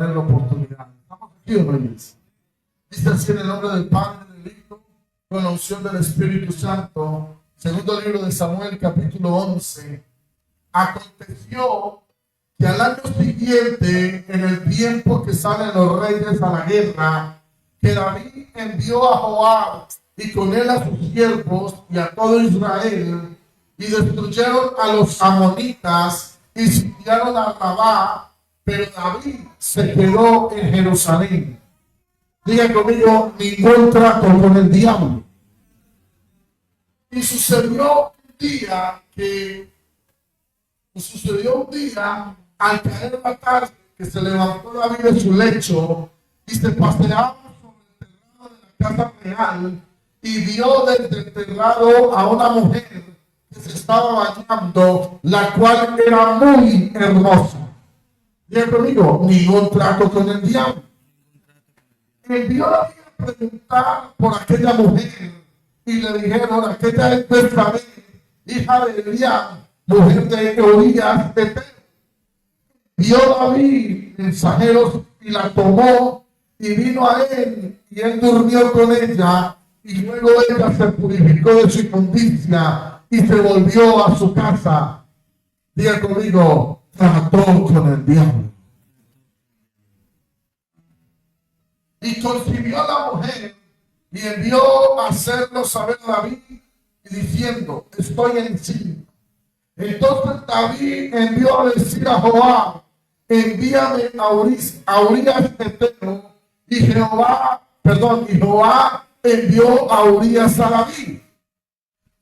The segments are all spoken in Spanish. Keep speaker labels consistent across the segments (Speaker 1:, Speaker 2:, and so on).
Speaker 1: tener la oportunidad. Estamos aquí, reyes. Dice así en el nombre del Padre, del Hijo, con la unción del Espíritu Santo. Segundo libro de Samuel, capítulo 11. Aconteció que al año siguiente, en el tiempo que salen los reyes a la guerra, que David envió a Joab y con él a sus siervos y a todo Israel, y destruyeron a los amonitas y sitiaron a Rabá, pero David se quedó en Jerusalén. Diga conmigo, ningún trato con el diablo. Y sucedió un día al caer la tarde, que se levantó David de su lecho y se paseaba sobre el terrado de la casa real y vio desde el terrado a una mujer que se estaba bañando, la cual era muy hermosa. Diga conmigo, ningún trato con el diablo. Envió David a preguntar por aquella mujer y le dijeron, aquella es Betsabé, hija de Eliab, mujer de Urías de Eteo. Vio David mensajeros y la tomó y vino a él y él durmió con ella y luego ella se purificó de su inmundicia y se volvió a su casa. Diga conmigo, trató con el diablo. Y concibió a la mujer y envió a hacerlo saber a David y diciendo, estoy encinta. Entonces David envió a decir a Joab, envíame a Urías de Eteo, y Joab envió a Urías a David.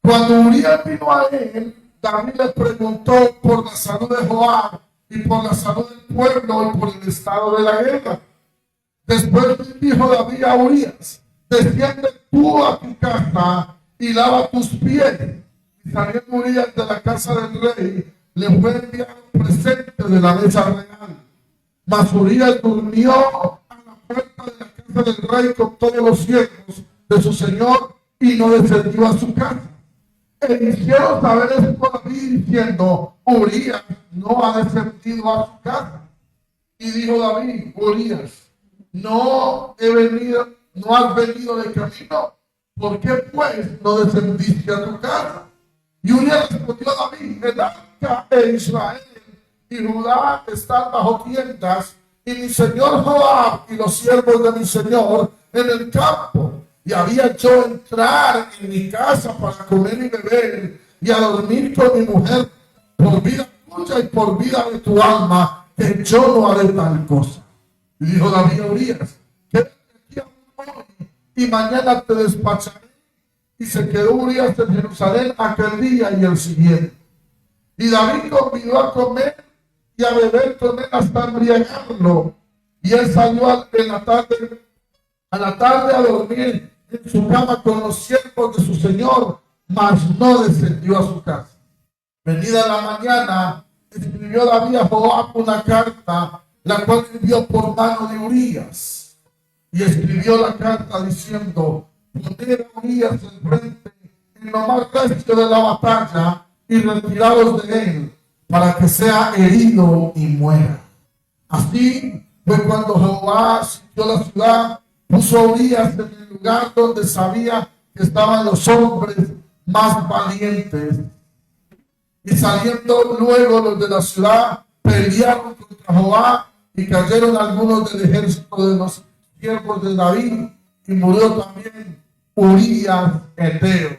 Speaker 1: Cuando Urías vino a él, David le preguntó por la salud de Joab y por la salud del pueblo y por el estado de la guerra. Después dijo David a Urías, desciende tú a tu casa y lava tus pies. Y saliendo Urías de la casa del rey, le fue enviado un presente de la mesa real. Mas Urías durmió a la puerta de la casa del rey con todos los siervos de su señor y no descendió a su casa. E hicieron saber esto a David diciendo, Urías no ha descendido a su casa. Y dijo David, Urías, no has venido de camino, ¿por qué pues no descendiste a tu casa? Y Urías respondió a David, el arca e Israel y Judá están bajo tiendas, y mi señor Joab y los siervos de mi señor en el campo. Y había yo entrar en mi casa para comer y beber y a dormir con mi mujer por vida tuya y por vida de tu alma, que yo no haré tal cosa. Y dijo David a Urías, quédate aquí hoy y mañana te despacharé. Y se quedó Urías en Jerusalén aquel día y el siguiente. Y David convidó a comer y a beber con él hasta embriagarlo. Y él salió a la tarde a dormir en su cama con los siervos de su señor, mas no descendió a su casa. Venida la mañana, escribió David a Joab una carta, la cual envió por mano de Urías. Y escribió la carta diciendo, poner a Urías enfrente en lo más recio de la batalla y retirados de él, para que sea herido y muera. Así fue cuando Jehová sitió la ciudad, puso a Urías en el lugar donde sabía que estaban los hombres más valientes. Y saliendo luego los de la ciudad, pelearon contra Joab y cayeron algunos del ejército de los siervos de David, y murió también Urías Eteo.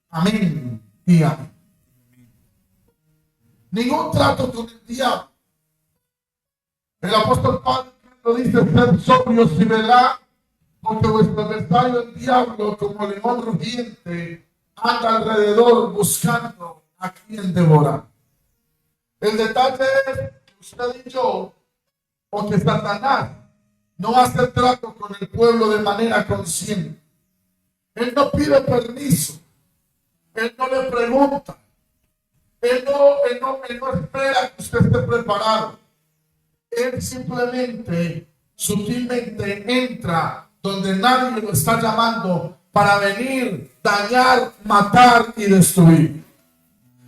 Speaker 1: Amén y amén. Ningún trato con el diablo. El apóstol Pablo dice, sed sobrios y velad, porque vuestro adversario el diablo, como león rugiente, anda alrededor buscando a quien devorar. El detalle es que usted y yo, o que Satanás no hace trato con el pueblo de manera consciente. Él no pide permiso. Él no le pregunta. Él no espera que usted esté preparado. Él simplemente, sutilmente entra donde nadie lo está llamando para venir, dañar, matar y destruir.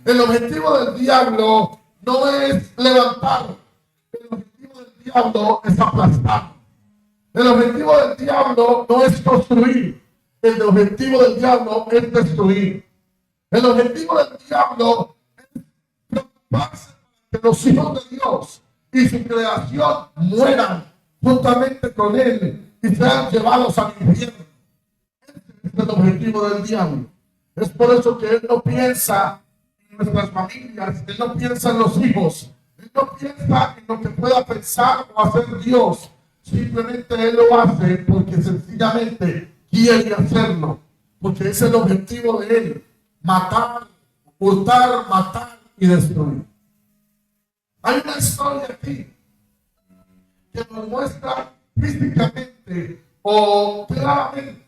Speaker 1: El objetivo del diablo no es levantar. El objetivo del diablo es aplastar. El objetivo del diablo no es construir. El objetivo del diablo es destruir. El objetivo del diablo es preocuparse que los hijos de Dios y su creación mueran juntamente con él y sean llevados al infierno. Ese es el objetivo del diablo. Es por eso que él no piensa en nuestras familias, él no piensa en los hijos, él no piensa en lo que pueda pensar o hacer Dios. Simplemente él lo hace porque sencillamente quiere hacerlo, porque es el objetivo de él: matar, hurtar, matar y destruir. Hay una historia aquí que nos muestra físicamente o claramente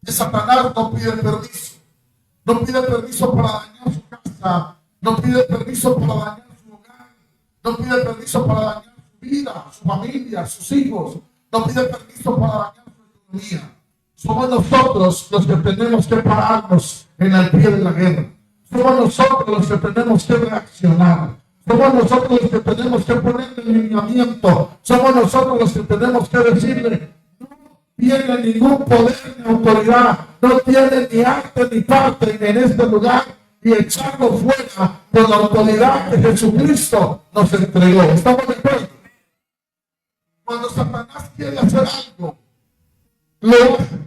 Speaker 1: que Satanás no pide permiso. No pide permiso para dañar su casa, no pide permiso para dañar su hogar, no pide permiso para dañar su vida, su familia, sus hijos, no pide permiso para dañar su economía. Somos nosotros los que tenemos que pararnos en el pie de la guerra. Somos nosotros los que tenemos que reaccionar. Somos nosotros los que tenemos que poner el lineamiento. Somos nosotros los que tenemos que decirle: no tiene ningún poder ni autoridad, no tiene ni arte ni parte en este lugar, y echarlo fuera por la autoridad que Jesucristo nos entregó. ¿Estamos de acuerdo? Cuando Satanás quiere hacer algo, lo hace.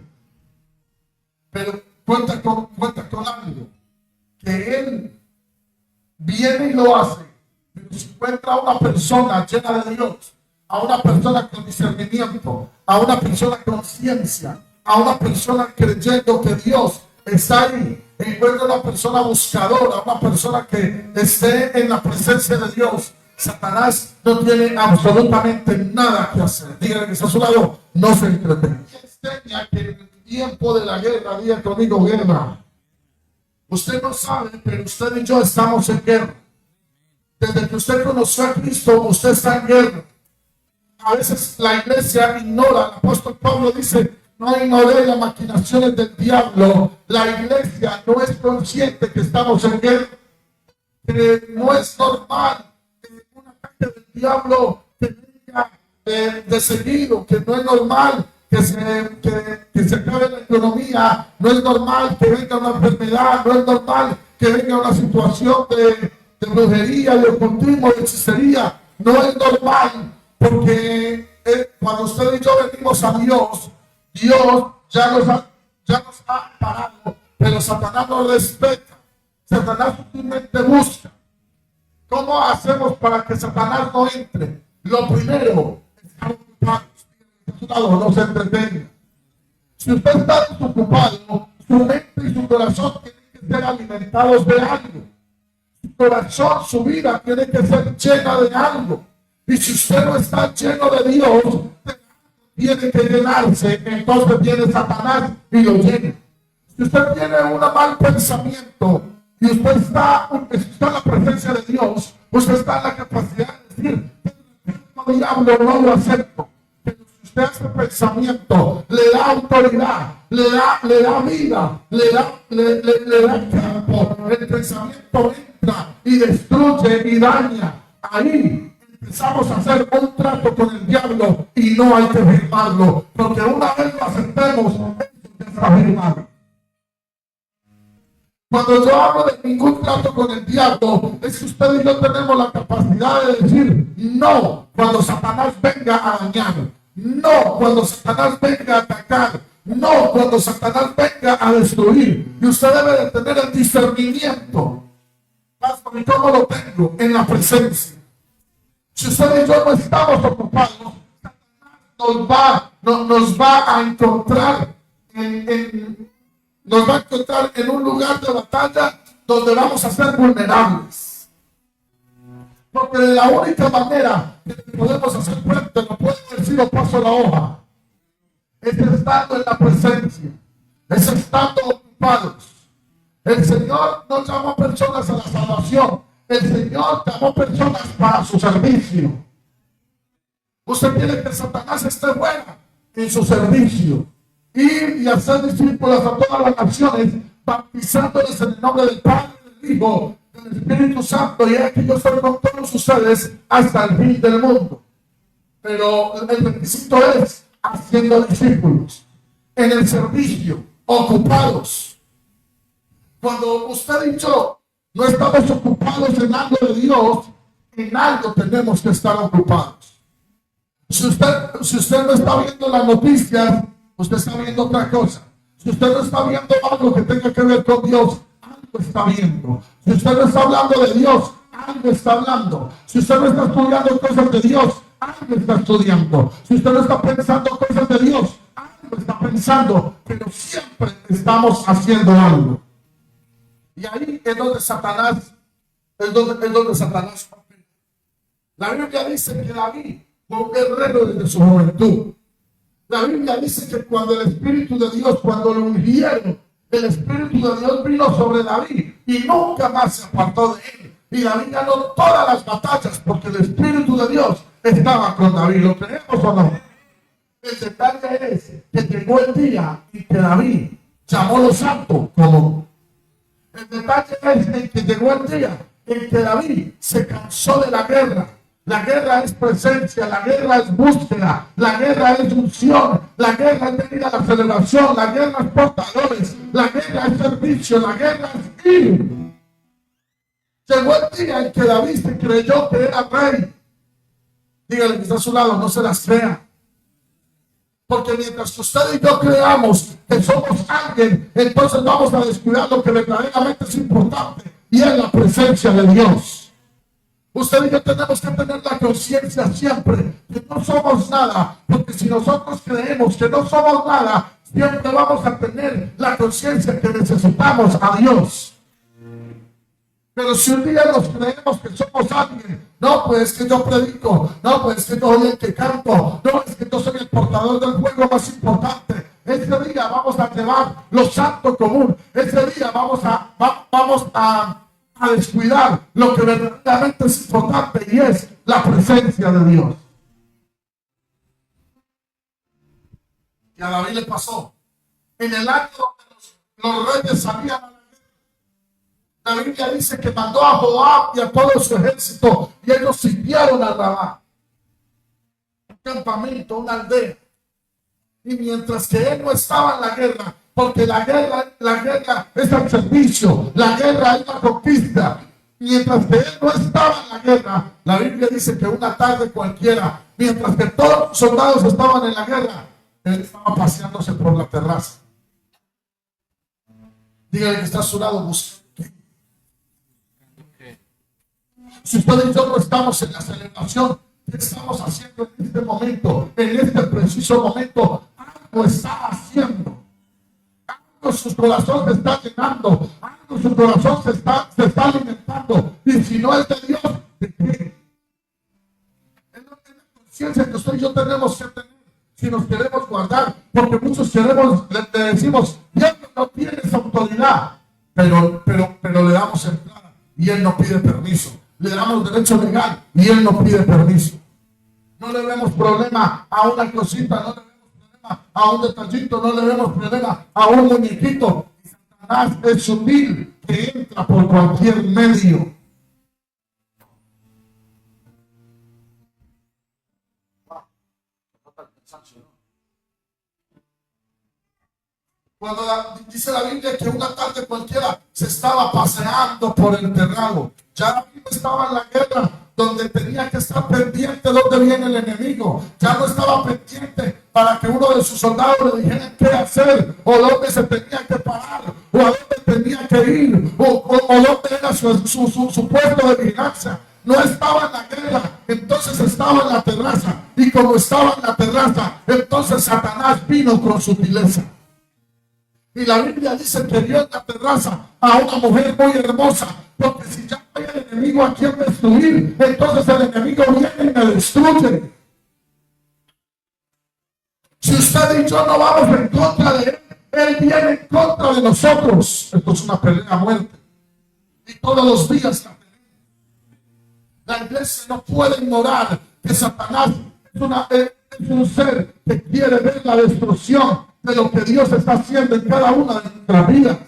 Speaker 1: Pero cuenta con algo, que él viene y lo hace. Pero si encuentra a una persona llena de Dios, a una persona con discernimiento, a una persona con ciencia, a una persona creyendo que Dios está ahí, encuentra a una persona buscadora, una persona que esté en la presencia de Dios, Satanás no tiene absolutamente nada que hacer. Díganle que está a su lado: no se entretenga. Enseña que en el tiempo de la guerra, diga conmigo: guerra. Usted no sabe, pero usted y yo estamos en guerra. Desde que usted conoció a Cristo, usted está en guerra. A veces la iglesia ignora. El apóstol Pablo dice: no ignoré las maquinaciones del diablo. La iglesia no es consciente que estamos en guerra, que no es normal un ataque del diablo que venga de seguido, que no es normal que se acabe la economía, no es normal que venga una enfermedad, no es normal que venga una situación de brujería, de ocultismo, de hechicería. No es normal, porque cuando usted y yo venimos a Dios, Dios ya nos ha parado, pero Satanás no respeta. Satanás últimamente busca. ¿Cómo hacemos para que Satanás no entre? Lo primero, estar ocupados, no se entretenga. Si usted está desocupado, su mente y su corazón tienen que ser alimentados de algo. Su corazón, su vida tiene que ser llena de algo. Y si usted no está lleno de Dios, tiene que llenarse. Entonces viene Satanás y lo llena. Si usted tiene un mal pensamiento y usted está en la presencia de Dios, usted está en la capacidad de decir: diablo, no lo acepto. Pero si usted hace pensamiento, le da autoridad, le da vida, le da campo, el pensamiento entra y destruye y daña. Ahí empezamos a hacer un trato con el diablo y no hay que firmarlo, porque una vez lo aceptemos, eso está firmado. Cuando yo hablo de ningún trato con el diablo, es que usted y yo tenemos la capacidad de decir no cuando Satanás venga a dañar, no cuando Satanás venga a atacar, no cuando Satanás venga a destruir. Y usted debe de tener el discernimiento. ¿Y cómo lo tengo? En la presencia. Si usted y yo no estamos ocupados, Satanás nos va a encontrar nos va a encontrar en un lugar de batalla donde vamos a ser vulnerables. Porque de la única manera que podemos hacer frente, lo puedo decir o paso la hoja, es estando en la presencia, es estando ocupados. El Señor no llamó personas a la salvación, el Señor llamó personas para su servicio. Usted quiere que Satanás esté fuera en su servicio. Ir y hacer discípulos a todas las naciones, bautizándoles en el nombre del Padre, del Hijo, del Espíritu Santo, y aquí yo estoy con todos ustedes hasta el fin del mundo. Pero el requisito es haciendo discípulos, en el servicio, ocupados. Cuando usted y yo no estamos ocupados en algo de Dios, en algo tenemos que estar ocupados. Si usted no está viendo las noticias, usted está viendo otra cosa. Si usted no está viendo algo que tenga que ver con Dios, algo está viendo. Si usted no está hablando de Dios, algo está hablando. Si usted no está estudiando cosas de Dios, algo está estudiando. Si usted no está pensando cosas de Dios, algo está pensando. Pero siempre estamos haciendo algo. Y ahí es donde Satanás, la Biblia dice que David fue un guerrero desde su juventud. La Biblia dice que cuando el Espíritu de Dios, cuando lo ungieron, el Espíritu de Dios vino sobre David y nunca más se apartó de él. Y David ganó todas las batallas porque el Espíritu de Dios estaba con David. ¿Lo creemos o no? El detalle es que llegó el día en que David llamó los santos como. El detalle es en que llegó el día en que David se cansó de la guerra. La guerra es presencia, la guerra es búsqueda, la guerra es unción, la guerra es venir a la celebración, la guerra es portadores, la guerra es servicio, la guerra es ir. Llegó el día en que David se creyó que era rey. Dígale que está a su lado, no se las crea. Porque mientras usted y yo creamos que somos alguien, entonces vamos a descuidar lo que verdaderamente es importante, y es la presencia de Dios. Usted y yo tenemos que tener la conciencia siempre que no somos nada, porque si nosotros creemos que no somos nada, siempre vamos a tener la conciencia que necesitamos a Dios. Pero si un día nos creemos que somos alguien, no, pues que yo predico, no, pues que yo soy el que canto, no, es que yo soy el portador del fuego más importante. Ese día vamos a llevar lo santo común, ese día vamos a descuidar lo que verdaderamente es importante, y es la presencia de Dios. Y a David le pasó en el año donde los reyes salían a la guerra. La Biblia dice que mandó a Joab y a todo su ejército, y ellos sitiaron a Rabá, un campamento, una aldea. Y mientras que él no estaba en la guerra, porque la guerra es el servicio, la guerra es la conquista. Mientras que él no estaba en la guerra, la Biblia dice que una tarde cualquiera, mientras que todos los soldados estaban en la guerra, él estaba paseándose por la terraza. Dígale que está a su lado, busque. Si usted y yo no estamos en la celebración, ¿qué estamos haciendo en este momento? En este preciso momento, algo está haciendo. Su corazón se está llenando, su corazón se está alimentando, y si no es de Dios, ¿de qué? Es la conciencia que usted y yo tenemos que tener si nos queremos guardar, porque muchos le decimos, Dios no tiene esa autoridad, pero le damos entrada y Él no pide permiso, le damos derecho legal y Él no pide permiso. No le vemos problema a una cosita, no le vemos a un detallito, no le vemos problema a un muñequito. Satanás es sutil, que entra por cualquier medio. Cuando dice la Biblia que una tarde cualquiera se estaba paseando por el terrado, ya no estaba en la guerra donde tenía que estar pendiente de dónde viene el enemigo, ya no estaba pendiente para que uno de sus soldados le dijera qué hacer, o dónde se tenía que parar, o a dónde tenía que ir, o dónde era su puesto de vigilancia. No estaba en la guerra, entonces estaba en la terraza, y como estaba en la terraza, entonces Satanás vino con sutileza. Y la Biblia dice que vio en la terraza a una mujer muy hermosa, porque si ya hay el enemigo a quien destruir, entonces el enemigo viene y me destruye. Si usted y yo no vamos en contra de él, él viene en contra de nosotros. Esto es una pelea a muerte. Y todos los días la pelea. La iglesia no puede ignorar que Satanás es un ser que quiere ver la destrucción de lo que Dios está haciendo en cada una de nuestras vidas.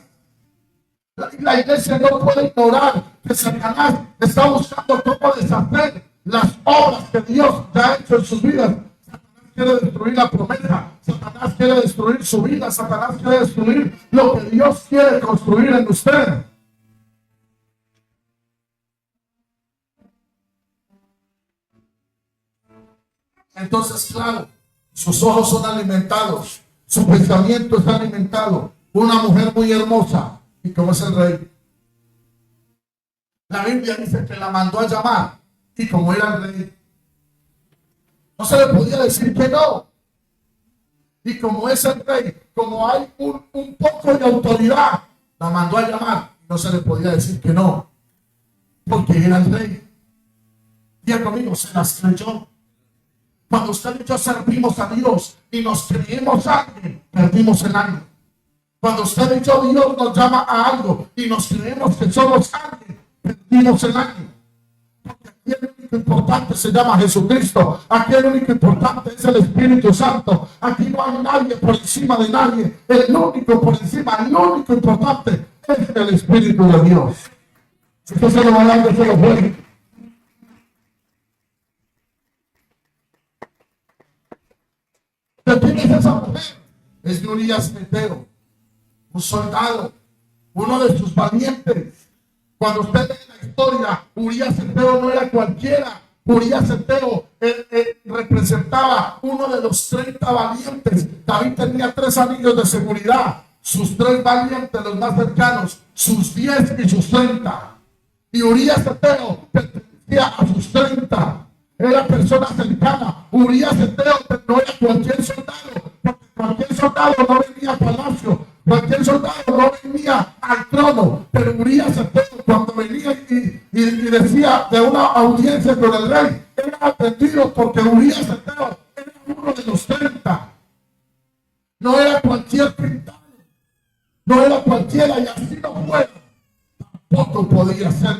Speaker 1: La iglesia no puede ignorar que Satanás está buscando cómo deshacer las obras que Dios ya ha hecho en sus vidas. Satanás quiere destruir la promesa. Satanás quiere destruir su vida. Satanás quiere destruir lo que Dios quiere construir en usted. Entonces, claro, sus ojos son alimentados, su pensamiento es alimentado. Una mujer muy hermosa, y como es el rey. La Biblia dice que la mandó a llamar, y como era el rey, no se le podía decir que no. Y como es el rey, como hay un poco de autoridad, la mandó a llamar, y no se le podía decir que no, porque era el rey. Diga conmigo, se las creyó. Cuando usted y yo servimos a Dios y nos creemos a alguien, perdimos el año. Cuando usted y yo, Dios nos llama a algo y nos creemos que somos alguien, perdimos el año. Porque aquí el único importante se llama Jesucristo. Aquí el único importante es el Espíritu Santo. Aquí no hay nadie por encima de nadie. El único por encima, el único importante es el Espíritu de Dios. Si usted se lo va a dar, se lo puede. ¿Quién es esa mujer? Es de Urías Eteo, un soldado, uno de sus valientes. Cuando usted lee la historia, Urías Eteo no era cualquiera. Urías Eteo representaba uno de los 30 valientes. David tenía 3 anillos de seguridad. Sus 3 valientes, los más cercanos, sus 10 y sus 30. Y Urías Eteo pertenecía a sus 30. Era persona cercana. Urías Eteo no era cualquier soldado, porque cualquier soldado no venía al palacio, cualquier soldado no venía al trono, pero Urías Eteo cuando venía y decía de una audiencia con el rey, era atendido porque Urías Eteo era uno de los 30. No era cualquier pintado, no era cualquiera, y así no fue. Tampoco podía ser,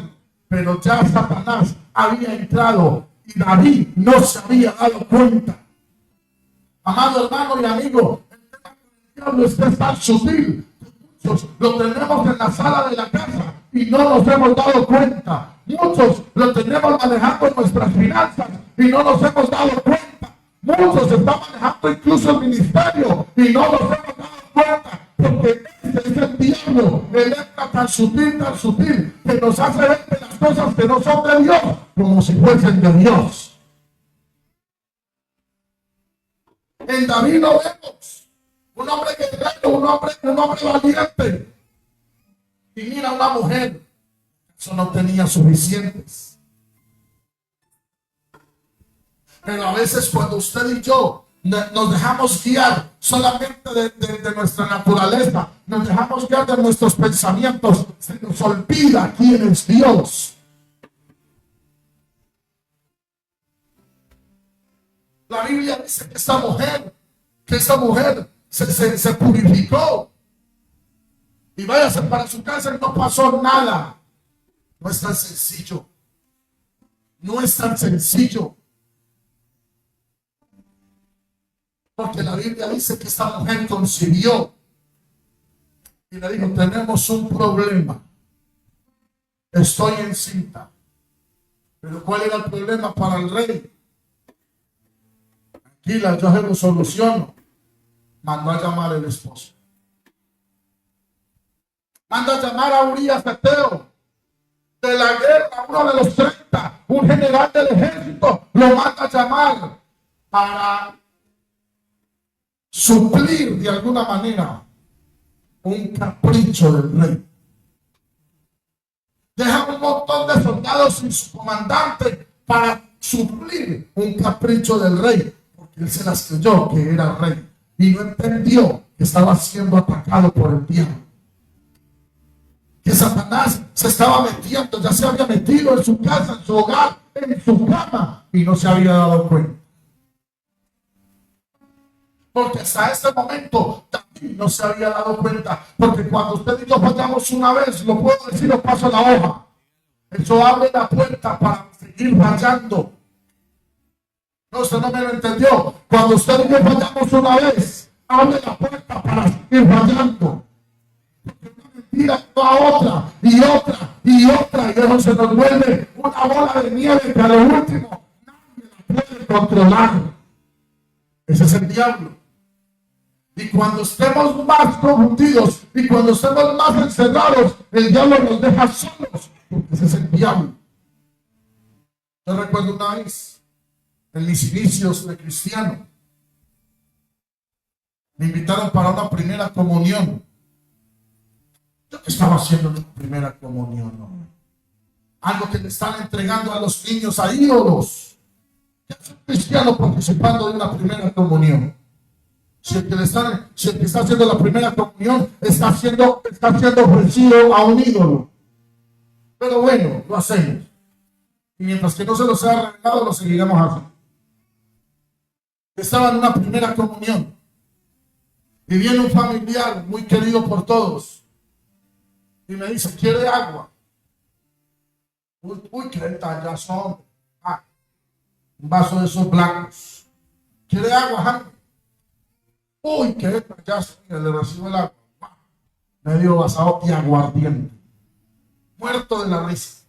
Speaker 1: pero ya Satanás había entrado. Y David no se había dado cuenta. Amado hermano y amigo, el tema del diablo es tan sutil. Muchos lo tenemos en la sala de la casa y no nos hemos dado cuenta. Muchos lo tenemos manejando en nuestras finanzas y no nos hemos dado cuenta. Muchos están manejando incluso el ministerio y no nos hemos dado cuenta. Porque ese es el diablo. Él entra tan sutil, que nos hace ver que las cosas que no son de Dios, como si fuesen de Dios. En David lo vemos. Un hombre guerrero, un hombre valiente. Y mira una mujer. Eso no tenía suficientes. Pero a veces cuando usted y yo nos dejamos guiar solamente de nuestra naturaleza, nos dejamos guiar de nuestros pensamientos, se nos olvida quién es Dios. La Biblia dice que esa mujer se purificó y váyase para su casa y no pasó nada. No es tan sencillo. No es tan sencillo. Porque la Biblia dice que esta mujer concibió y le dijo, tenemos un problema. Estoy encinta. Pero ¿cuál era el problema para el rey? Tranquila, yo se lo soluciono. Mandó a llamar al esposo. Manda a llamar a Urías Eteo de la guerra, uno de los 30, un general del ejército, lo manda a llamar para suplir de alguna manera un capricho del rey. Deja un montón de soldados sin su comandante para suplir un capricho del rey, porque él se las creyó que era rey y no entendió que estaba siendo atacado por el diablo, que Satanás se estaba metiendo, ya se había metido en su casa, en su hogar, en su cama y no se había dado cuenta. Porque hasta este momento David no se había dado cuenta. Porque cuando usted y yo fallamos una vez, lo puedo decir, lo paso la hoja. Eso abre la puerta para seguir fallando. No, usted no me lo entendió. Cuando usted y yo fallamos una vez, abre la puerta para seguir fallando. Porque una mentira va a otra y otra y otra, y eso se nos vuelve una bola de nieve que a lo último nadie la puede controlar. Ese es el diablo. Y cuando estemos más confundidos y cuando estemos más encerrados, el diablo nos deja solos, porque ese es el diablo. Yo recuerdo una vez, en mis inicios de cristiano, me invitaron para una primera comunión. Yo que estaba haciendo una primera comunión, ¿no? Algo que le están entregando a los niños a ídolos. ¿Qué hace un cristiano participando de una primera comunión? Si el que está haciendo la primera comunión está siendo ofrecido a un ídolo. Pero bueno, lo hacemos. Y mientras que no se los ha revelado, lo seguiremos haciendo. Estaba en una primera comunión. Y viene un familiar muy querido por todos. Y me dice, ¿quiere agua? Uy, qué detallazón. Un vaso de esos blancos. ¿Quiere agua, Jaime? Uy, qué detallazo. Le recibo el agua. Medio basado y aguardiente. Muerto de la risa.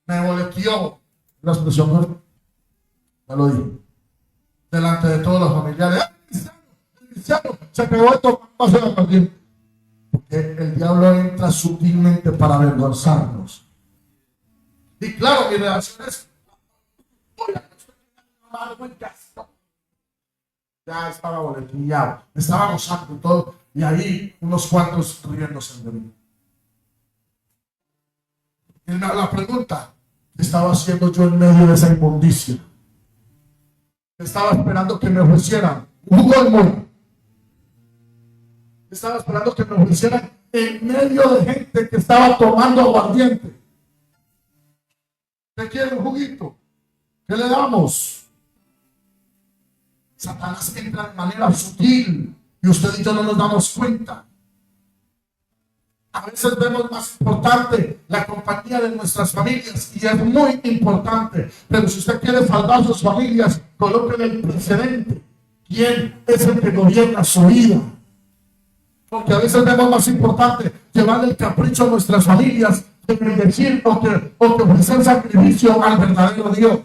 Speaker 1: Me boleteó la expresión muerta. Me lo dije. Delante de todos los familiares. Cristiano, se pegó esto un vaso de aguardiente. Porque el diablo entra sutilmente para avergonzarnos. Y claro, mi reacción es: ya estaba boletillado, estaba gozando todo, y ahí unos cuantos riéndose de mí. Y la pregunta: ¿qué estaba haciendo yo en medio de esa inmundicia? Estaba esperando que me ofrecieran un jugo de mora. Estaba esperando que me ofrecieran en medio de gente que estaba tomando aguardiente. ¿Qué quiere un juguito? ¿Qué le damos? Satanás entra de manera sutil y usted y yo no nos damos cuenta. A veces vemos más importante la compañía de nuestras familias, y es muy importante, pero si usted quiere salvar sus familias, coloque el precedente. ¿Quién es el que gobierna su vida? Porque a veces vemos más importante llevarle el capricho a nuestras familias que bendecir o que ofrecer sacrificio al verdadero Dios.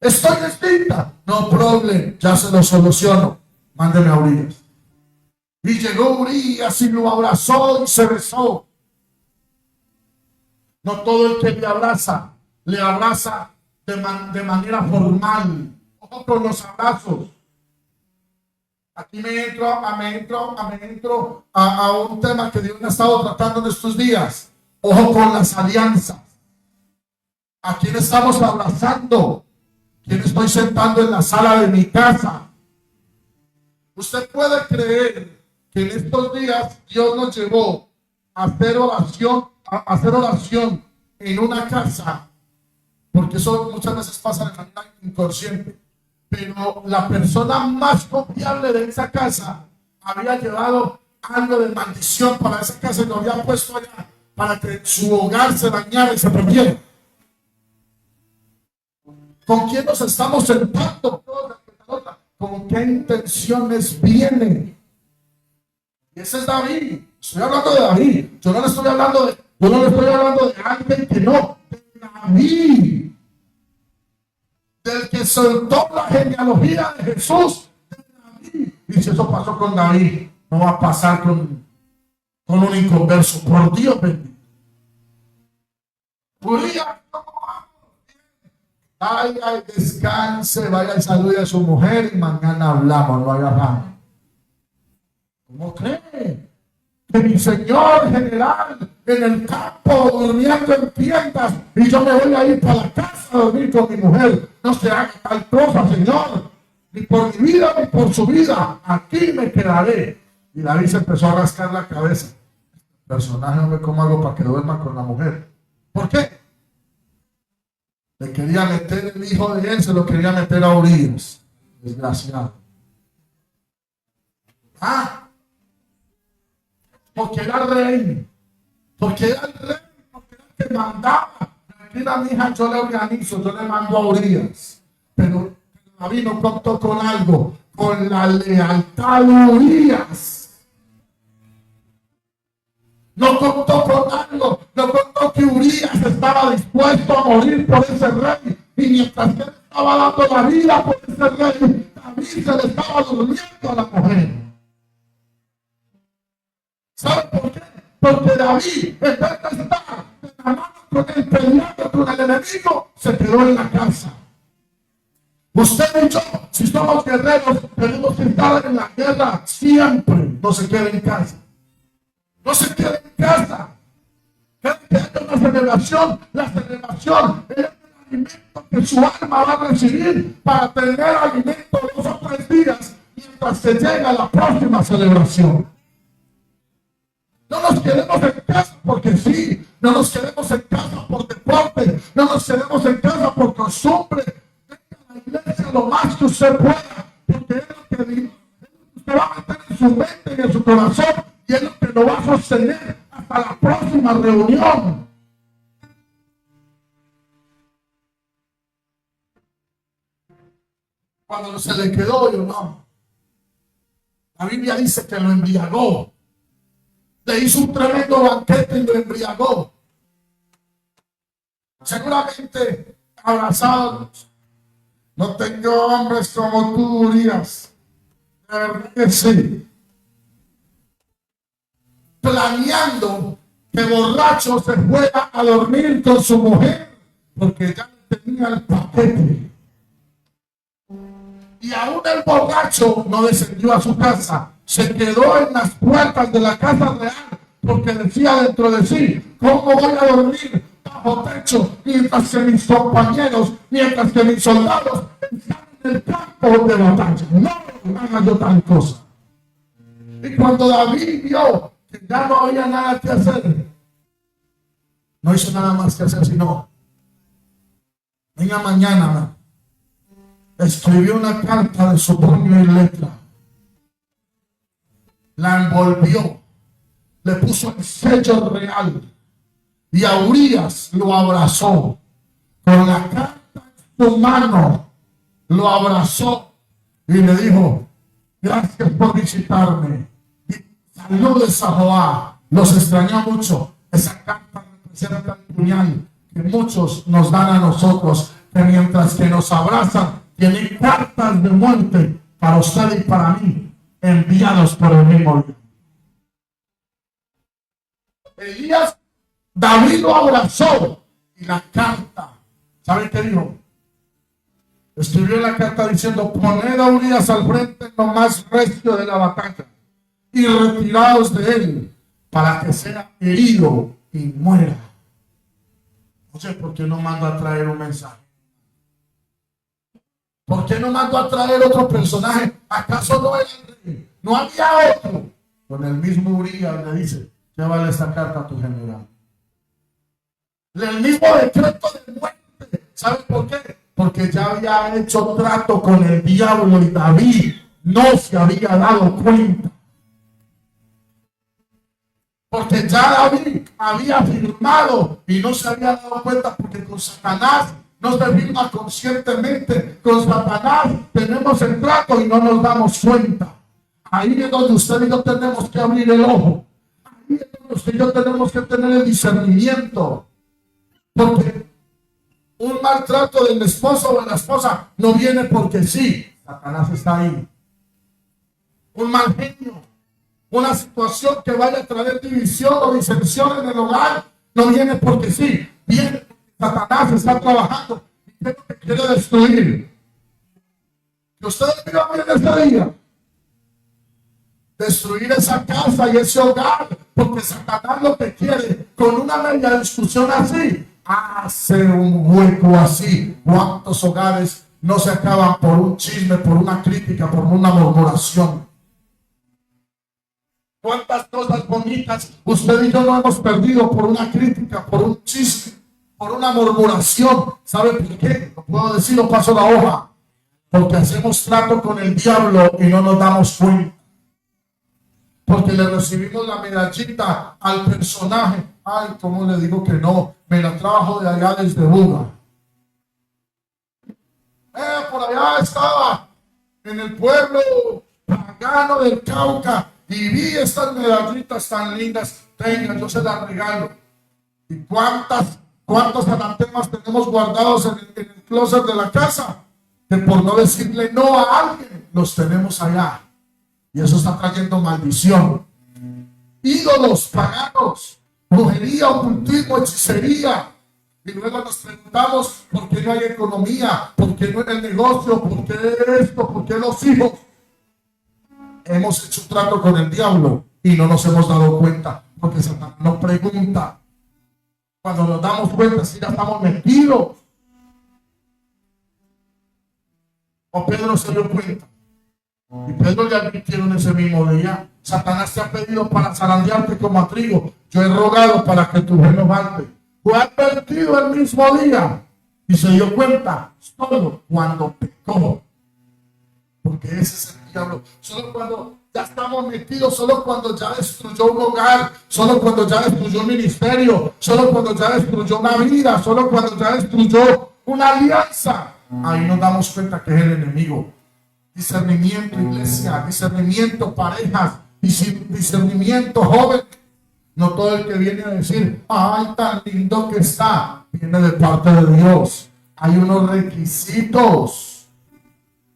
Speaker 1: Estoy distinta. No problem, ya se lo soluciono. Mándeme a Urias. Y llegó Urias y lo abrazó y se besó. No todo el que le abraza de manera formal. Ojo con los abrazos. Aquí me entro a un tema que Dios me ha estado tratando en estos días. Ojo con las alianzas. ¿A quién estamos abrazando? ¿Quién estoy sentando en la sala de mi casa? Usted puede creer que en estos días Dios nos llevó a hacer oración en una casa, porque eso muchas veces pasa de manera inconsciente. Pero la persona más confiable de esa casa había llevado algo de maldición para esa casa y lo había puesto allá para que su hogar se dañara y se perdiera. ¿Con quién nos estamos sentando? ¿Con qué intenciones vienen? Y ese es David. Estoy hablando de David. Yo no le estoy hablando de alguien que no. De David. Del que soltó la genealogía de Jesús. De David. Y si eso pasó con David, no va a pasar con un inconverso. Por Dios bendito. Urias, ay, descanse, vaya y salude a su mujer y mañana hablamos, no haga nada. ¿Cómo cree? Que mi señor general en el campo durmiendo en tiendas y yo me voy a ir para la casa a dormir con mi mujer. No se haga tal cosa, señor. Ni por mi vida ni por su vida. Aquí me quedaré. Y David se empezó a rascar la cabeza. El personaje no me coma algo para que duerma con la mujer. ¿Por qué? Le quería meter el hijo de él, se lo quería meter a Urias. Desgraciado. Porque era rey. Porque era el rey. Porque era el que mandaba. Tranquila, mi hija, yo le organizo, yo le mando a Urias. Pero David no contó con algo. Con la lealtad de Urias. No contó con algo, no contó que Urías estaba dispuesto a morir por ese rey. Y mientras él estaba dando la vida por ese rey, David se le estaba durmiendo a la mujer. ¿Saben por qué? Porque David, en vez de estar de la mano con el peleando con el enemigo, se quedó en la casa. Usted y yo, si somos guerreros, tenemos que estar en la guerra siempre. No se quede en casa. No se quede en casa. Cada que haya una celebración, la celebración es el alimento que su alma va a recibir para tener alimento 2 o 3 días mientras se llega a la próxima celebración. No nos quedemos en casa porque sí, no nos quedemos en casa por deporte, no nos quedemos en casa por costumbre. Venga a la iglesia lo más que usted pueda, porque es lo que Dios usted va a meter en su mente y en su corazón, y es lo que lo va a sostener hasta la próxima reunión. Cuando se le quedó, yo no. La Biblia dice que lo embriagó. Le hizo un tremendo banquete y lo embriagó. Seguramente abrazados. No tengo hombres como tú, Urias. De verdad que sí. Planeando que borracho se fuera a dormir con su mujer, porque ya tenía el paquete. Y aún el borracho no descendió a su casa, se quedó en las puertas de la casa real, porque decía dentro de sí: ¿cómo voy a dormir bajo techo mientras que mis compañeros, mientras que mis soldados están en el campo de batalla? No haga yo tal cosa. Y cuando David vio que ya no había nada que hacer, no hizo nada más que hacer sino en la mañana escribió una carta de su puño y letra, la envolvió, le puso el sello real y a Urías lo abrazó con la carta en su mano, lo abrazó y le dijo: gracias por visitarme, saludes a Joab, los extrañó mucho. Esa carta representa el puñal que muchos nos dan a nosotros, que mientras que nos abrazan tienen cartas de muerte para usted y para mí, enviados por el mismo Dios. Elías, David lo abrazó y la carta, ¿saben qué dijo? Escribió la carta diciendo: poned a Urías al frente en lo más recio de la batalla y retiraos de él para que sea herido y muera. No sé por qué no mando a traer un mensaje. ¿Por qué no mandó a traer otro personaje? ¿Acaso no era el rey? No había otro. Con el mismo Urías le dice: llévale esta carta a tu general. El mismo decreto de muerte. ¿Saben por qué? Porque ya había hecho trato con el diablo y David no se había dado cuenta. Porque ya David había firmado y no se había dado cuenta, porque con Satanás no se firma conscientemente. Con Satanás tenemos el trato y no nos damos cuenta. Ahí es donde usted y yo tenemos que abrir el ojo. Ahí es donde usted y yo tenemos que tener el discernimiento. Porque un maltrato del esposo o de la esposa no viene porque sí. Satanás está ahí. Un mal genio, una situación que vaya a traer división o disensión en el hogar, no viene porque sí. Viene porque Satanás está trabajando y quiere destruir. Que ustedes vivan bien este día. Destruir esa casa y ese hogar, porque Satanás lo que quiere, con una media discusión así, hace un hueco así. ¿Cuántos hogares no se acaban por un chisme, por una crítica, por una murmuración? ¿Cuántas cosas bonitas usted y yo no hemos perdido por una crítica, por un chisme, por una murmuración? ¿Sabe por qué? No puedo decir, no paso la hoja. Porque hacemos trato con el diablo y no nos damos cuenta. Porque le recibimos la medallita al personaje. Ay, ¿cómo le digo que no? Me la trajo de allá desde Buga. Por allá estaba, en el pueblo pagano del Cauca, y vi estas medallitas tan lindas tenga, yo se la regalo. ¿Y cuántos anatemas tenemos guardados en el closet de la casa? Que por no decirle no a alguien, los tenemos allá. Y eso está trayendo maldición. Ídolos paganos, brujería, ocultismo, hechicería. Y luego nos preguntamos por qué no hay economía, por qué no en el negocio, por qué esto, por qué los hijos. Hemos hecho un trato con el diablo y no nos hemos dado cuenta, porque Satanás nos pregunta. Cuando nos damos cuenta, si ya estamos metidos. O Pedro se dio cuenta. Y Pedro le advirtieron ese mismo día: Satanás te ha pedido para zarandearte como a trigo. Yo he rogado para que tu fe no falte. Fue advertido el mismo día y se dio cuenta solo cuando pecó. Porque ese es el diablo. Solo cuando ya estamos metidos, solo cuando ya destruyó un hogar, solo cuando ya destruyó un ministerio, solo cuando ya destruyó una vida, solo cuando ya destruyó una alianza. Ahí nos damos cuenta que es el enemigo. Discernimiento, iglesia, discernimiento, parejas, discernimiento, joven. No todo el que viene a decir, ay, tan lindo que está, viene de parte de Dios. Hay unos requisitos,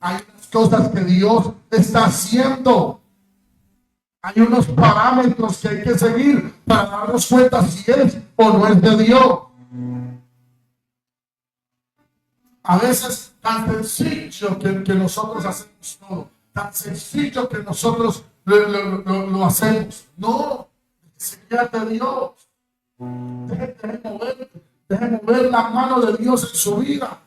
Speaker 1: hay unas cosas que Dios está haciendo, hay unos parámetros que hay que seguir para darnos cuenta si es o no es de Dios. A veces tan sencillo que nosotros hacemos todo, tan sencillo que nosotros lo hacemos. No, sería de Dios. Deje mover la mano de Dios en su vida.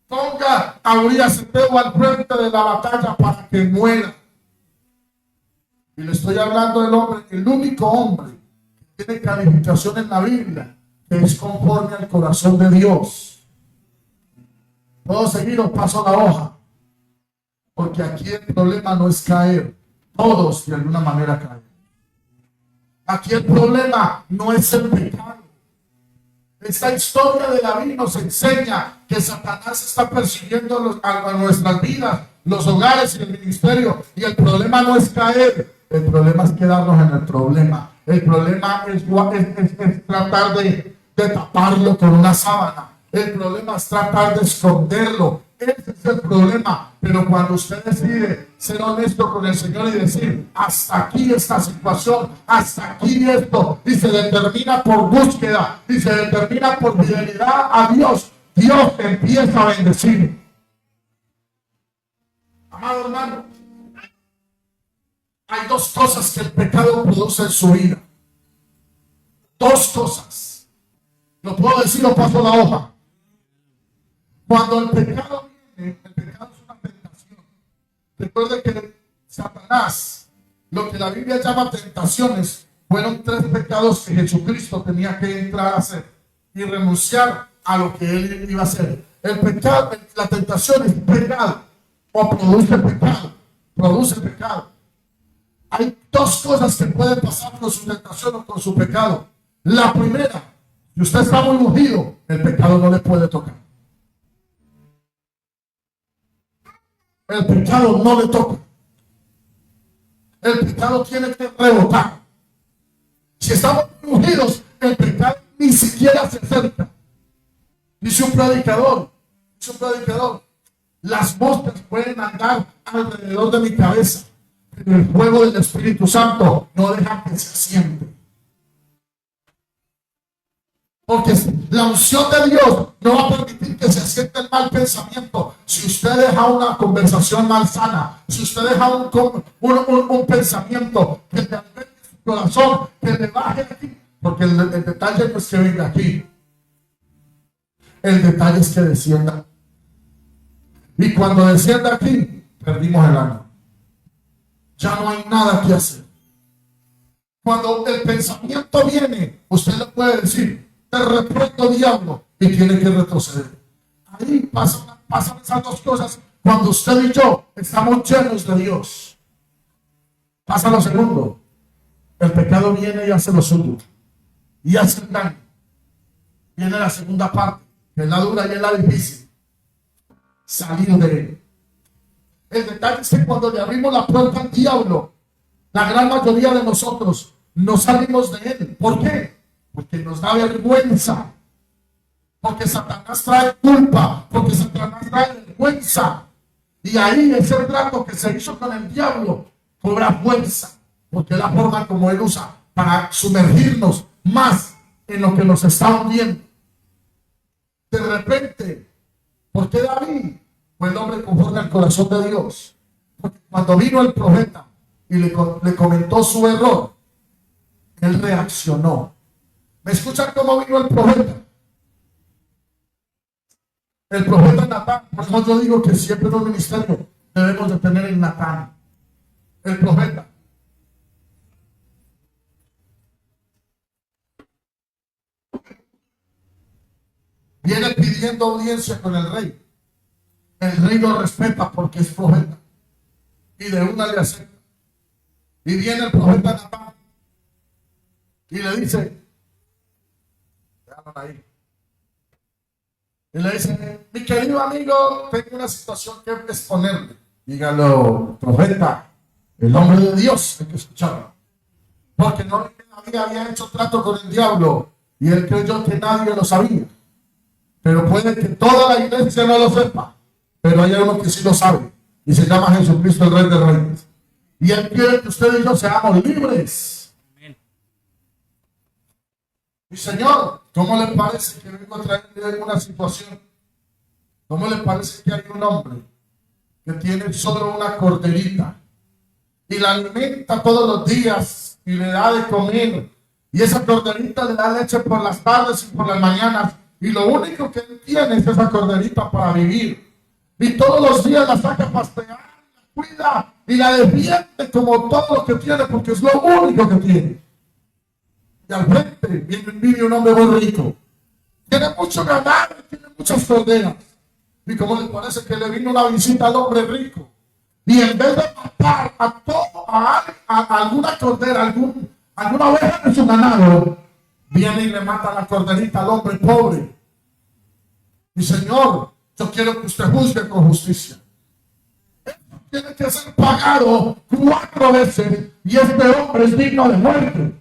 Speaker 1: Ponga a Urias Eteo al frente de la batalla para que muera. Y le estoy hablando del hombre, el único hombre que tiene calificación en la Biblia, que es conforme al corazón de Dios. Puedo seguir o paso la hoja, porque aquí el problema no es caer. Todos de alguna manera caen. Aquí el problema no es el pecado. Esta historia de David nos enseña que Satanás está persiguiendo a nuestras vidas, los hogares y el ministerio. Y el problema no es caer, el problema es quedarnos en el problema. El problema es tratar de taparlo con una sábana. El problema es tratar de esconderlo. Ese es el problema. Pero cuando usted decide ser honesto con el Señor y decir, hasta aquí esta situación, hasta aquí esto, y se determina por búsqueda, y se determina por fidelidad a Dios, Dios empieza a bendecir. Amado hermano, hay dos cosas que el pecado produce en su vida. Dos cosas. ¿Lo puedo decir o paso la hoja? Cuando el pecado viene, el pecado es una tentación. Recuerde que Satanás, lo que la Biblia llama tentaciones, fueron 3 pecados que Jesucristo tenía que entrar a hacer y renunciar a lo que él iba a hacer. El pecado, la tentación es pecado o produce pecado. Produce pecado. Hay dos cosas que pueden pasar con su tentación o con su pecado. La primera, si usted está muy ungido, el pecado no le puede tocar. El pecado no le toca. El pecado tiene que rebotar. Si estamos ungidos, el pecado ni siquiera se acerca. Dice un predicador, las moscas pueden andar alrededor de mi cabeza, pero el fuego del Espíritu Santo no deja que se asiente. Porque la unción de Dios no va a permitir que se asiente el mal pensamiento. Si usted deja una conversación malsana, si usted deja un pensamiento que le albergue su corazón, que le baje aquí, porque el detalle no es que venga aquí, el detalle es que descienda. Y cuando descienda aquí, perdimos el año. Ya no hay nada que hacer. Cuando el pensamiento viene, usted le puede decir, te reprendo, diablo, y tiene que retroceder. Ahí pasan esas dos cosas. Cuando usted y yo estamos llenos de Dios, pasa lo segundo. El pecado viene y hace lo suyo, y hace el daño. Viene la segunda parte, que es la dura y es la difícil: salir de él. El detalle es que cuando le abrimos la puerta al diablo, La gran mayoría de nosotros no salimos de él. ¿Por qué? Porque nos da vergüenza. Porque Satanás trae culpa. Porque Satanás trae vergüenza. Y ahí ese trato que se hizo con el diablo cobra fuerza. Porque es la forma como él usa para sumergirnos más en lo que nos está hundiendo. De repente, ¿por qué David fue el hombre conforme al corazón de Dios? Porque cuando vino el profeta y le comentó su error, él reaccionó. ¿Me escuchan cómo vino el profeta? El profeta Natán. Por eso yo digo que siempre en un ministerio debemos de tener el Natán, el profeta. Viene pidiendo audiencia con el rey. El rey lo respeta porque es profeta. Y de una le acepta. Y viene el profeta Natán. Y le dice, déjalo ahí. Y le dice, mi querido amigo, tengo una situación que exponerle. Dígalo, profeta, el hombre de Dios, hay que escucharlo. Porque no había hecho trato con el diablo. Y él creyó que nadie lo sabía. Pero puede que toda la iglesia no lo sepa. Pero hay uno que sí lo sabe. Y se llama Jesucristo, el Rey de Reyes. Y él quiere que usted y yo seamos libres. Amén. Mi Señor, ¿cómo le parece que vengo a traerle una situación? ¿Cómo le parece que hay un hombre que tiene solo una corderita y la alimenta todos los días y le da de comer? Y esa corderita le da leche por las tardes y por las mañanas. Y lo único que él tiene es esa corderita para vivir. Y todos los días la saca a pastear, la cuida y la defiende como todo lo que tiene, porque es lo único que tiene. Y al frente vive un hombre muy rico. Tiene mucho ganado, tiene muchas corderas. Y como le parece que le vino una visita al hombre rico. Y en vez de matar a alguna cordera, alguna oveja de su ganado, viene y le mata la corderita al hombre pobre. Mi Señor, yo quiero que usted juzgue con justicia. Esto tiene que ser pagado 4 veces y este hombre es digno de muerte.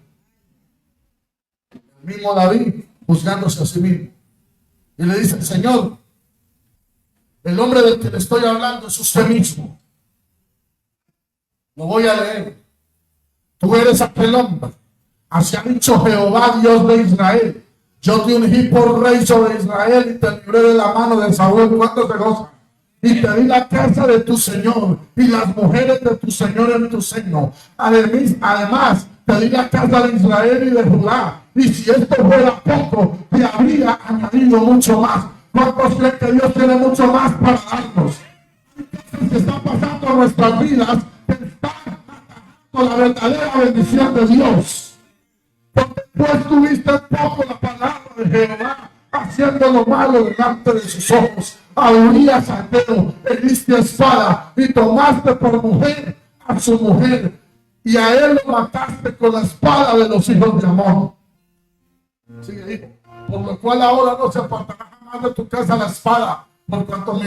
Speaker 1: El mismo David juzgándose a sí mismo. Y le dice, Señor, el hombre del que le estoy hablando es usted mismo. Lo voy a leer. Tú eres aquel hombre. Así ha dicho Jehová, Dios de Israel. Yo te ungí por rey sobre Israel y te libré de la mano de Saúl. ¿Cuántos te gozan? Y te di la casa de tu Señor y las mujeres de tu Señor en tu seno. Además, te di la casa de Israel y de Judá. Y si esto fuera poco, te habría añadido mucho más. ¿Cuántos creen que Dios tiene mucho más para darnos? ¿Qué está pasando en nuestras vidas? Está con la verdadera bendición de Dios. Porque pues tuviste poco la palabra de Jehová, haciendo lo malo delante de sus ojos. A Urías Ateo heriste espada y tomaste por mujer a su mujer, y a él lo mataste con la espada de los hijos de Amón. Sigue ahí. Por lo cual ahora no se apartará jamás de tu casa la espada, por cuanto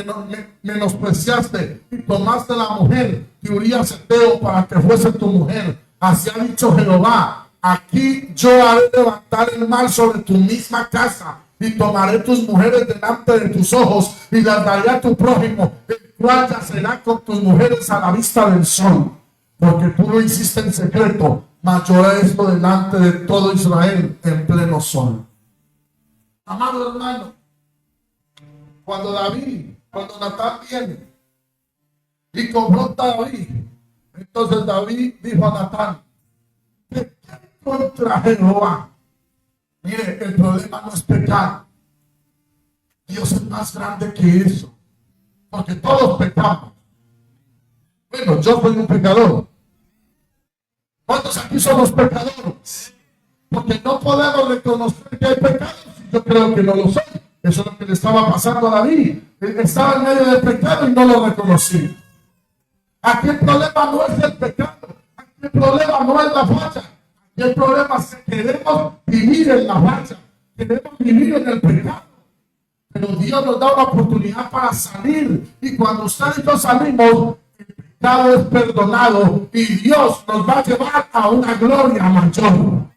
Speaker 1: menospreciaste y tomaste la mujer de Urías Ateo para que fuese tu mujer. Así ha dicho Jehová. Aquí yo haré levantar el mal sobre tu misma casa y tomaré tus mujeres delante de tus ojos y las daré a tu prójimo, el cual yacerá con tus mujeres a la vista del sol. Porque tú lo hiciste en secreto, mas yo haré esto delante de todo Israel en pleno sol. Amado hermano, cuando Natán viene y confronta a David, entonces David dijo a Natán, contra Jehová. Mire, el problema no es pecar. Dios es más grande que eso. Porque todos pecamos. Bueno, yo soy un pecador. ¿Cuántos aquí somos pecadores? Porque no podemos reconocer que hay pecados. Yo creo que no lo soy. Eso es lo que le estaba pasando a David. Él estaba en medio del pecado y no lo reconocí. Aquí el problema no es el pecado. Aquí el problema no es la falla. Y el problema es que queremos vivir en la falla, queremos vivir en el pecado. Pero Dios nos da una oportunidad para salir. Y cuando usted y yo salimos, el pecado es perdonado y Dios nos va a llevar a una gloria mayor.